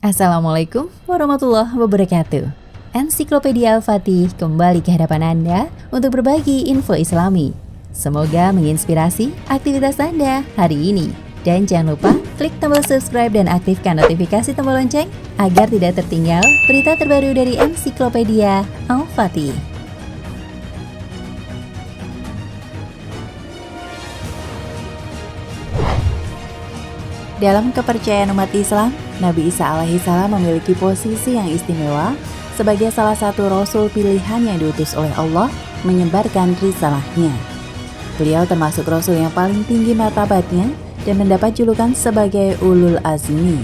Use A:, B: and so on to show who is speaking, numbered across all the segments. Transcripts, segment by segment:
A: Assalamualaikum warahmatullahi wabarakatuh. Ensiklopedia Al-Fatih kembali ke hadapan Anda untuk berbagi info Islami. Semoga menginspirasi aktivitas Anda hari ini. Dan jangan lupa klik tombol subscribe dan aktifkan notifikasi tombol lonceng agar tidak tertinggal berita terbaru dari Ensiklopedia Al-Fatih. Dalam kepercayaan umat Islam, Nabi Isa alaihissalam memiliki posisi yang istimewa sebagai salah satu rasul pilihan yang diutus oleh Allah menyebarkan risalahnya. Beliau termasuk rasul yang paling tinggi martabatnya dan mendapat julukan sebagai Ulul Azmi.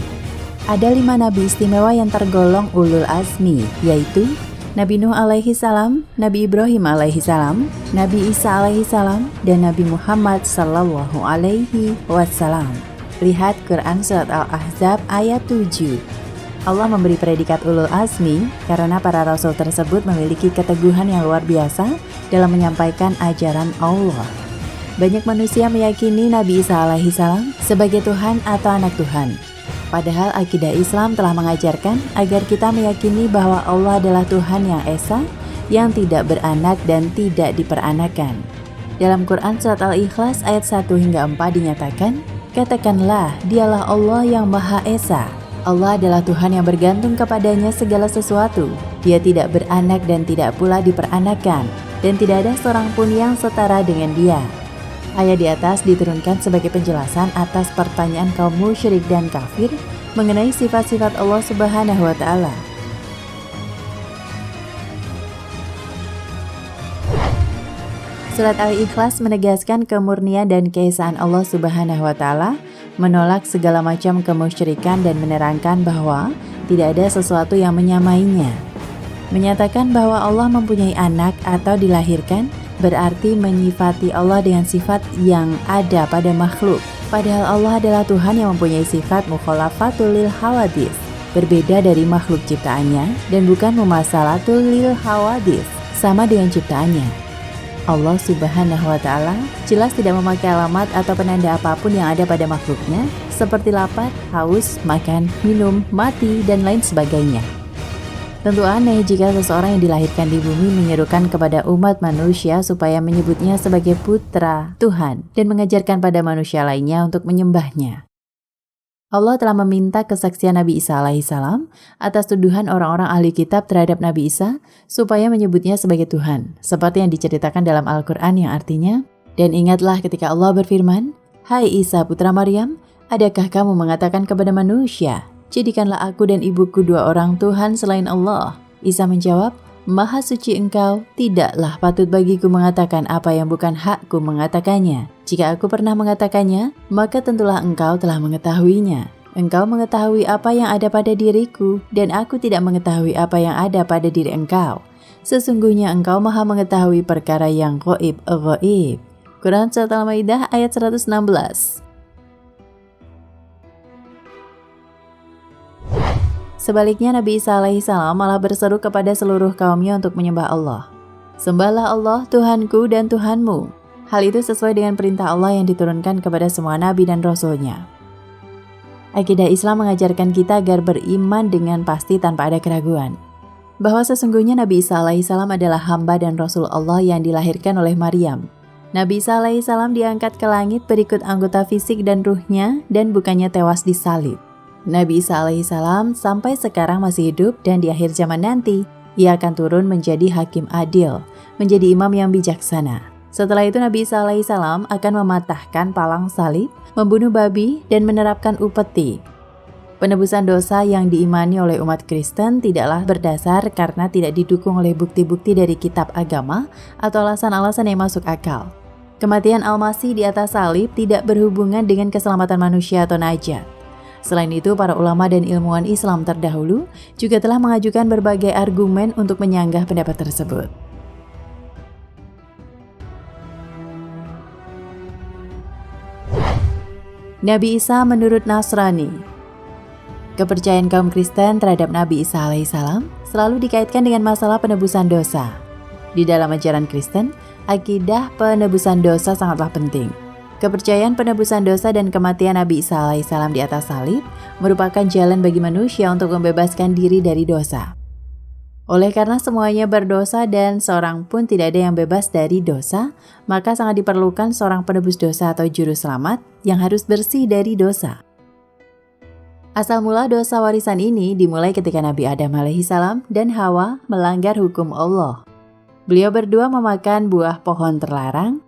A: Ada 5 nabi istimewa yang tergolong Ulul Azmi, yaitu Nabi Nuh alaihissalam, Nabi Ibrahim alaihissalam, Nabi Isa alaihissalam, dan Nabi Muhammad sallallahu alaihi wasallam. Lihat Quran Surat Al-Ahzab ayat 7. Allah memberi predikat Ulul Azmi karena para rasul tersebut memiliki keteguhan yang luar biasa dalam menyampaikan ajaran Allah. Banyak manusia meyakini Nabi Isa alaihissalam sebagai Tuhan atau anak Tuhan. Padahal akidah Islam telah mengajarkan agar kita meyakini bahwa Allah adalah Tuhan yang Esa, yang tidak beranak dan tidak diperanakan. Dalam Quran Surat Al-Ikhlas ayat 1 hingga 4 dinyatakan, katakanlah, dialah Allah yang Maha Esa. Allah adalah Tuhan yang bergantung kepadanya segala sesuatu. Dia tidak beranak dan tidak pula diperanakan, dan tidak ada seorang pun yang setara dengan Dia. Ayat di atas diturunkan sebagai penjelasan atas pertanyaan kaum musyrik dan kafir mengenai sifat-sifat Allah Subhanahu wa Ta'ala. Surat Al-Ikhlas menegaskan kemurnian dan keesaan Allah Subhanahu wa Ta'ala, menolak segala macam kemusyrikan dan menerangkan bahwa tidak ada sesuatu yang menyamainya. Menyatakan bahwa Allah mempunyai anak atau dilahirkan berarti menyifati Allah dengan sifat yang ada pada makhluk. Padahal Allah adalah Tuhan yang mempunyai sifat mukhalafatul lil hawadits, berbeda dari makhluk ciptaannya, dan bukan mumasalatul lil hawadits, sama dengan ciptaannya. Allah Subhanahu wa Ta'ala jelas tidak memakai alamat atau penanda apapun yang ada pada makhluknya, seperti lapar, haus, makan, minum, mati, dan lain sebagainya. Tentu aneh jika seseorang yang dilahirkan di bumi menyerukan kepada umat manusia supaya menyebutnya sebagai putra Tuhan dan mengajarkan pada manusia lainnya untuk menyembahnya. Allah telah meminta kesaksian Nabi Isa alaihissalam atas tuduhan orang-orang ahli kitab terhadap Nabi Isa supaya menyebutnya sebagai Tuhan, seperti yang diceritakan dalam Al-Quran yang artinya, dan ingatlah ketika Allah berfirman, Hai Isa putra Maryam, adakah kamu mengatakan kepada manusia, jadikanlah aku dan ibuku 2 orang Tuhan selain Allah? Isa menjawab, Maha suci engkau, tidaklah patut bagiku mengatakan apa yang bukan hakku mengatakannya. Jika aku pernah mengatakannya, maka tentulah engkau telah mengetahuinya. Engkau mengetahui apa yang ada pada diriku, dan aku tidak mengetahui apa yang ada pada diri engkau. Sesungguhnya engkau maha mengetahui perkara yang ghaib. Quran Surat Al-Maidah ayat 116. Sebaliknya Nabi Isa alaihissalam malah berseru kepada seluruh kaumnya untuk menyembah Allah. Sembahlah Allah Tuhanku dan Tuhanmu. Hal itu sesuai dengan perintah Allah yang diturunkan kepada semua nabi dan rasulnya. Akidah Islam mengajarkan kita agar beriman dengan pasti tanpa ada keraguan, bahwa sesungguhnya Nabi Isa alaihissalam adalah hamba dan rasul Allah yang dilahirkan oleh Maryam. Nabi Isa alaihissalam diangkat ke langit berikut anggota fisik dan ruhnya dan bukannya tewas disalib. Nabi Isa alaihissalam sampai sekarang masih hidup dan di akhir zaman nanti, ia akan turun menjadi hakim adil, menjadi imam yang bijaksana. Setelah itu Nabi Isa alaihissalam akan mematahkan palang salib, membunuh babi, dan menerapkan upeti. Penebusan dosa yang diimani oleh umat Kristen tidaklah berdasar karena tidak didukung oleh bukti-bukti dari kitab agama atau alasan-alasan yang masuk akal. Kematian Al-Masih di atas salib tidak berhubungan dengan keselamatan manusia atau najat. Selain itu, para ulama dan ilmuwan Islam terdahulu juga telah mengajukan berbagai argumen untuk menyanggah pendapat tersebut. Nabi Isa menurut Nasrani. Kepercayaan kaum Kristen terhadap Nabi Isa alaihissalam selalu dikaitkan dengan masalah penebusan dosa. Di dalam ajaran Kristen, akidah penebusan dosa sangatlah penting. Kepercayaan penebusan dosa dan kematian Nabi Isa alaihissalam di atas salib merupakan jalan bagi manusia untuk membebaskan diri dari dosa. Oleh karena semuanya berdosa dan seorang pun tidak ada yang bebas dari dosa, maka sangat diperlukan seorang penebus dosa atau juru selamat yang harus bersih dari dosa. Asal mula dosa warisan ini dimulai ketika Nabi Adam alaihissalam dan Hawa melanggar hukum Allah. Beliau berdua memakan buah pohon terlarang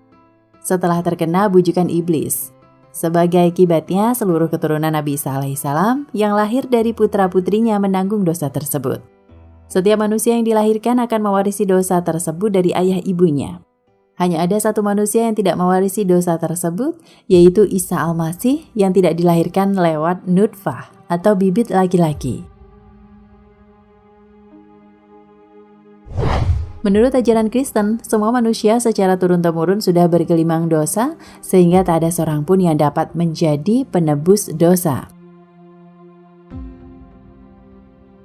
A: setelah terkena bujukan iblis. Sebagai akibatnya, seluruh keturunan Nabi Isa alaihissalam yang lahir dari putra-putrinya menanggung dosa tersebut. Setiap manusia yang dilahirkan akan mewarisi dosa tersebut dari ayah ibunya. Hanya ada satu manusia yang tidak mewarisi dosa tersebut, yaitu Isa Al-Masih yang tidak dilahirkan lewat nutfah atau bibit laki-laki. Menurut ajaran Kristen, semua manusia secara turun-temurun sudah bergelimang dosa, sehingga tak ada seorang pun yang dapat menjadi penebus dosa.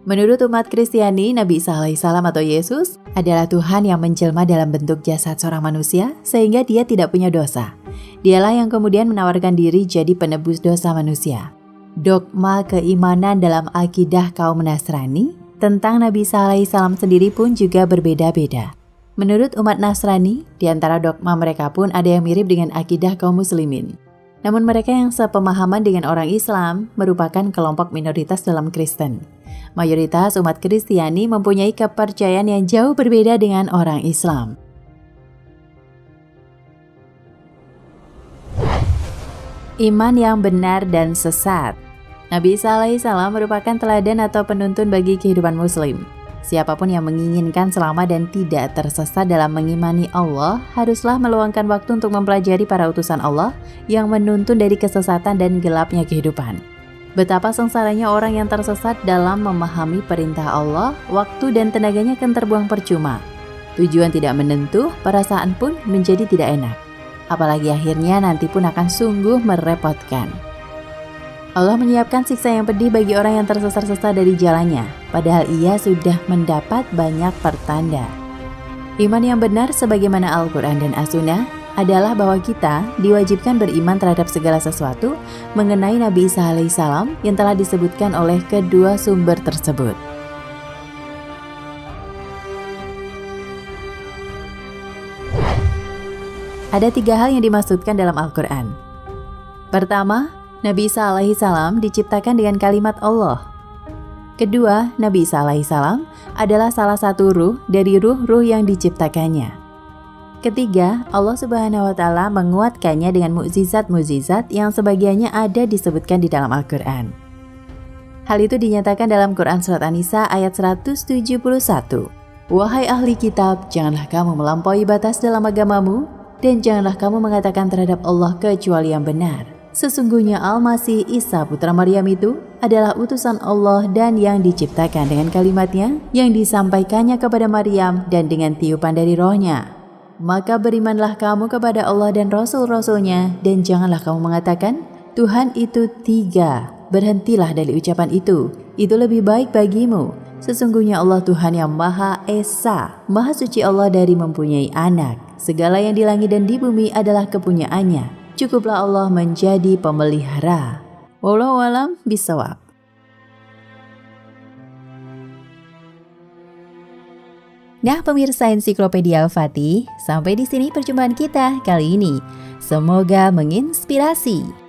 A: Menurut umat Kristiani, Nabi Isa alaihissalam atau Yesus adalah Tuhan yang menjelma dalam bentuk jasad seorang manusia sehingga dia tidak punya dosa. Dialah yang kemudian menawarkan diri jadi penebus dosa manusia. Dogma keimanan dalam akidah kaum Nasrani tentang Nabi Isa alaihissalam sendiri pun juga berbeda-beda. Menurut umat Nasrani, di antara dogma mereka pun ada yang mirip dengan akidah kaum muslimin. Namun mereka yang sepemahaman dengan orang Islam merupakan kelompok minoritas dalam Kristen. Mayoritas umat Kristiani mempunyai kepercayaan yang jauh berbeda dengan orang Islam. Iman yang benar dan sesat. Nabi Isa alaihissalam merupakan teladan atau penuntun bagi kehidupan muslim. Siapapun yang menginginkan selamat dan tidak tersesat dalam mengimani Allah haruslah meluangkan waktu untuk mempelajari para utusan Allah yang menuntun dari kesesatan dan gelapnya kehidupan. Betapa sengsaranya orang yang tersesat dalam memahami perintah Allah, waktu dan tenaganya akan terbuang percuma. Tujuan tidak menentu, perasaan pun menjadi tidak enak. Apalagi akhirnya nanti pun akan sungguh merepotkan. Allah menyiapkan siksa yang pedih bagi orang yang tersesat-sesat dari jalannya, padahal ia sudah mendapat banyak pertanda. Iman yang benar sebagaimana Al-Quran dan As-Sunnah adalah bahwa kita diwajibkan beriman terhadap segala sesuatu mengenai Nabi Isa alaihissalam yang telah disebutkan oleh kedua sumber tersebut. Ada 3 hal yang dimaksudkan dalam Al-Quran. Pertama, Nabi Isa alaihissalam diciptakan dengan kalimat Allah. Kedua, Nabi Isa alaihissalam adalah salah satu ruh dari ruh-ruh yang diciptakannya. Ketiga, Allah Subhanahu wa Ta'ala menguatkannya dengan mukjizat-mukjizat yang sebagiannya ada disebutkan di dalam Al-Quran. Hal itu dinyatakan dalam Quran Surat An-Nisa ayat 171. Wahai ahli kitab, janganlah kamu melampaui batas dalam agamamu, dan janganlah kamu mengatakan terhadap Allah kecuali yang benar. Sesungguhnya Al-Masih Isa putra Maryam itu adalah utusan Allah dan yang diciptakan dengan kalimatnya yang disampaikannya kepada Maryam dan dengan tiupan dari rohnya. Maka berimanlah kamu kepada Allah dan Rasul-Rasulnya dan janganlah kamu mengatakan Tuhan itu 3. Berhentilah dari ucapan itu lebih baik bagimu. Sesungguhnya Allah Tuhan yang Maha Esa, Maha Suci Allah dari mempunyai anak. Segala yang di langit dan di bumi adalah kepunyaannya. Cukuplah Allah menjadi pemelihara. Wallahu a'lam bishawab. Nah, pemirsa Ensiklopedia Al-Fatih, sampai di sini perjumpaan kita kali ini. Semoga menginspirasi.